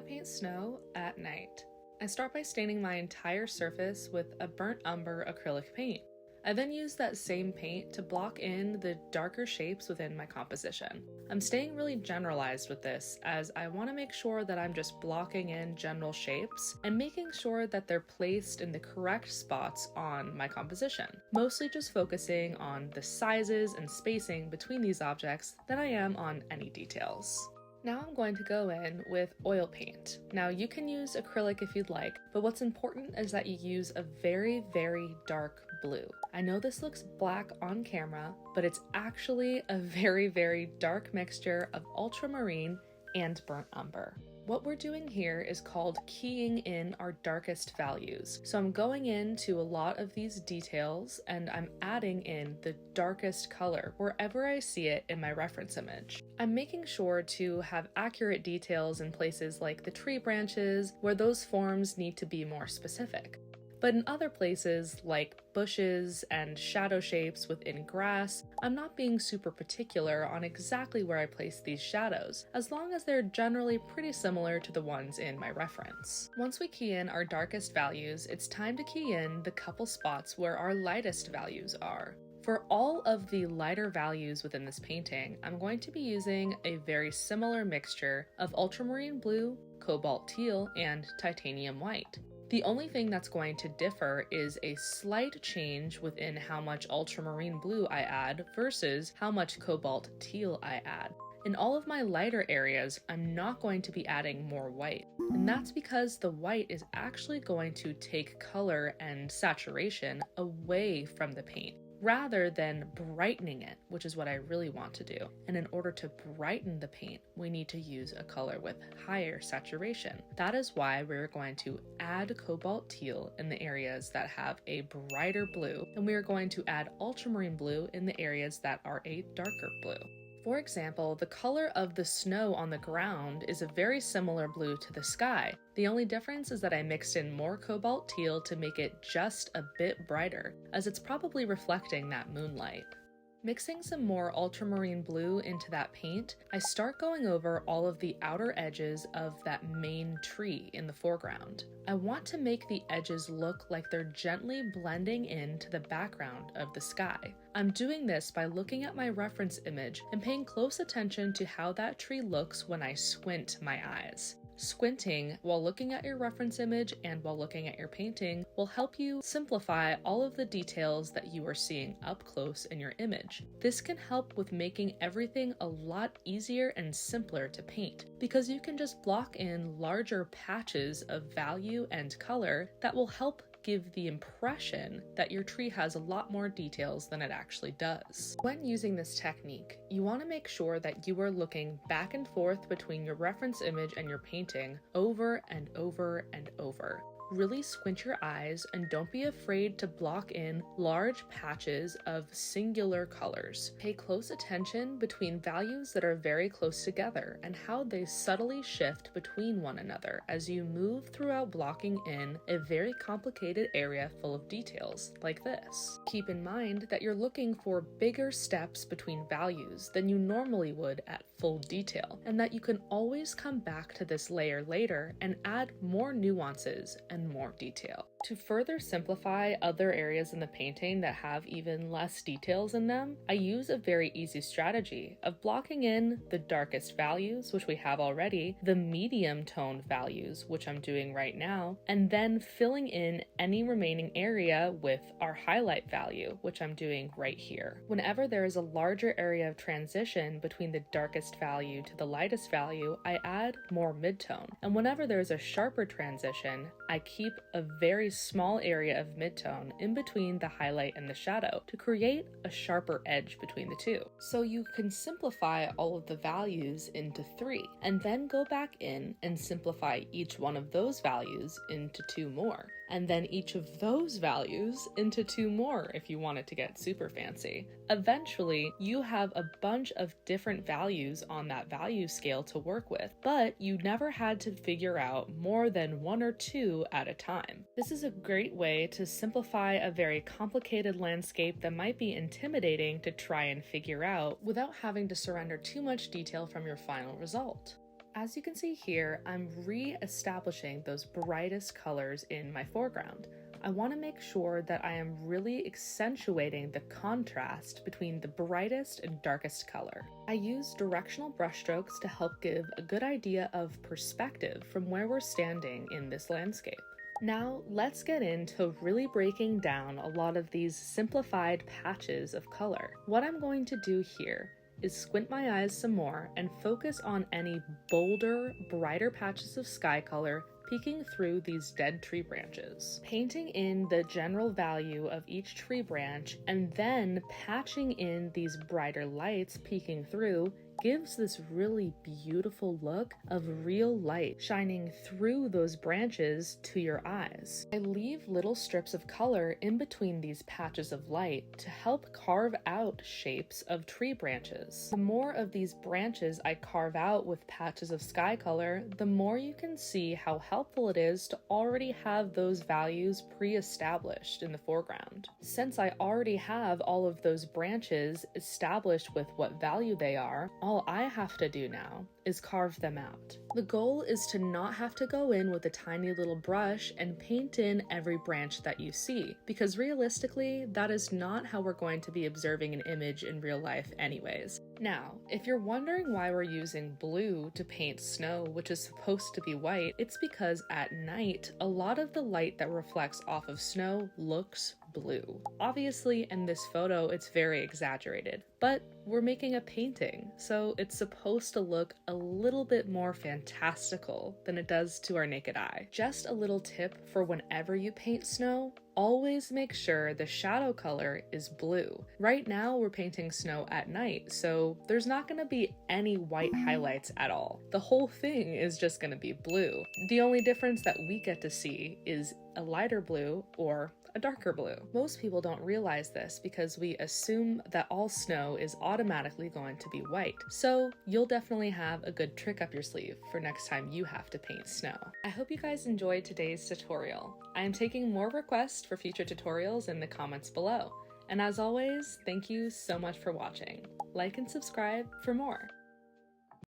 paint snow at night. I start by staining my entire surface with a burnt umber acrylic paint. I then use that same paint to block in the darker shapes within my composition. I'm staying really generalized with this as I want to make sure that I'm just blocking in general shapes and making sure that they're placed in the correct spots on my composition, mostly just focusing on the sizes and spacing between these objects than I am on any details. Now I'm going to go in with oil paint. Now you can use acrylic if you'd like, but what's important is that you use a very, very dark blue. I know this looks black on camera, but it's actually a very, very dark mixture of ultramarine and burnt umber. What we're doing here is called keying in our darkest values. So I'm going into a lot of these details and I'm adding in the darkest color wherever I see it in my reference image. I'm making sure to have accurate details in places like the tree branches where those forms need to be more specific. But in other places, like bushes and shadow shapes within grass, I'm not being super particular on exactly where I place these shadows, as long as they're generally pretty similar to the ones in my reference. Once we key in our darkest values, it's time to key in the couple spots where our lightest values are. For all of the lighter values within this painting, I'm going to be using a very similar mixture of ultramarine blue, cobalt teal, and titanium white. The only thing that's going to differ is a slight change within how much ultramarine blue I add versus how much cobalt teal I add. In all of my lighter areas, I'm not going to be adding more white, and that's because the white is actually going to take color and saturation away from the paint, rather than brightening it, which is what I really want to do. And in order to brighten the paint, we need to use a color with higher saturation. That is why we're going to add cobalt teal in the areas that have a brighter blue, and we are going to add ultramarine blue in the areas that are a darker blue. For example, the color of the snow on the ground is a very similar blue to the sky. The only difference is that I mixed in more cobalt teal to make it just a bit brighter, as it's probably reflecting that moonlight. Mixing some more ultramarine blue into that paint, I start going over all of the outer edges of that main tree in the foreground. I want to make the edges look like they're gently blending into the background of the sky. I'm doing this by looking at my reference image and paying close attention to how that tree looks when I squint my eyes. Squinting while looking at your reference image and while looking at your painting will help you simplify all of the details that you are seeing up close in your image. This can help with making everything a lot easier and simpler to paint, because you can just block in larger patches of value and color that will help give the impression that your tree has a lot more details than it actually does. When using this technique, you want to make sure that you are looking back and forth between your reference image and your painting over and over and over. Really squint your eyes and don't be afraid to block in large patches of singular colors. Pay close attention between values that are very close together and how they subtly shift between one another as you move throughout blocking in a very complicated area full of details like this. Keep in mind that you're looking for bigger steps between values than you normally would at full detail, and that you can always come back to this layer later and add more nuances and more detail. To further simplify other areas in the painting that have even less details in them, I use a very easy strategy of blocking in the darkest values, which we have already, the medium tone values, which I'm doing right now, and then filling in any remaining area with our highlight value, which I'm doing right here. Whenever there is a larger area of transition between the darkest value to the lightest value, I add more midtone. And whenever there is a sharper transition, I keep a very small area of midtone in between the highlight and the shadow to create a sharper edge between the two. So you can simplify all of the values into 3, and then go back in and simplify each one of those values into 2 more, and then each of those values into 2 more if you want it to get super fancy. Eventually, you have a bunch of different values on that value scale to work with, but you never had to figure out more than 1 or 2 at a time. This is a great way to simplify a very complicated landscape that might be intimidating to try and figure out without having to surrender too much detail from your final result. As you can see here, I'm re-establishing those brightest colors in my foreground. I want to make sure that I am really accentuating the contrast between the brightest and darkest color. I use directional brushstrokes to help give a good idea of perspective from where we're standing in this landscape. Now, let's get into really breaking down a lot of these simplified patches of color. What I'm going to do here is squint my eyes some more and focus on any bolder, brighter patches of sky color peeking through these dead tree branches. Painting in the general value of each tree branch and then patching in these brighter lights peeking through gives this really beautiful look of real light shining through those branches to your eyes. I leave little strips of color in between these patches of light to help carve out shapes of tree branches. The more of these branches I carve out with patches of sky color, the more you can see how helpful it is to already have those values pre-established in the foreground. Since I already have all of those branches established with what value they are, all I have to do now is carve them out. The goal is to not have to go in with a tiny little brush and paint in every branch that you see, because realistically, that is not how we're going to be observing an image in real life anyways. Now, if you're wondering why we're using blue to paint snow, which is supposed to be white, it's because at night, a lot of the light that reflects off of snow looks blue. Obviously, in this photo, it's very exaggerated, but we're making a painting, so it's supposed to look a little bit more fantastical than it does to our naked eye. Just a little tip for whenever you paint snow, always make sure the shadow color is blue. Right now, we're painting snow at night, so there's not going to be any white highlights at all. The whole thing is just going to be blue. The only difference that we get to see is a lighter blue or a darker blue. Most people don't realize this because we assume that all snow is automatically going to be white. So you'll definitely have a good trick up your sleeve for next time you have to paint snow. I hope you guys enjoyed today's tutorial. I am taking more requests for future tutorials in the comments below. And as always, thank you so much for watching. Like and subscribe for more.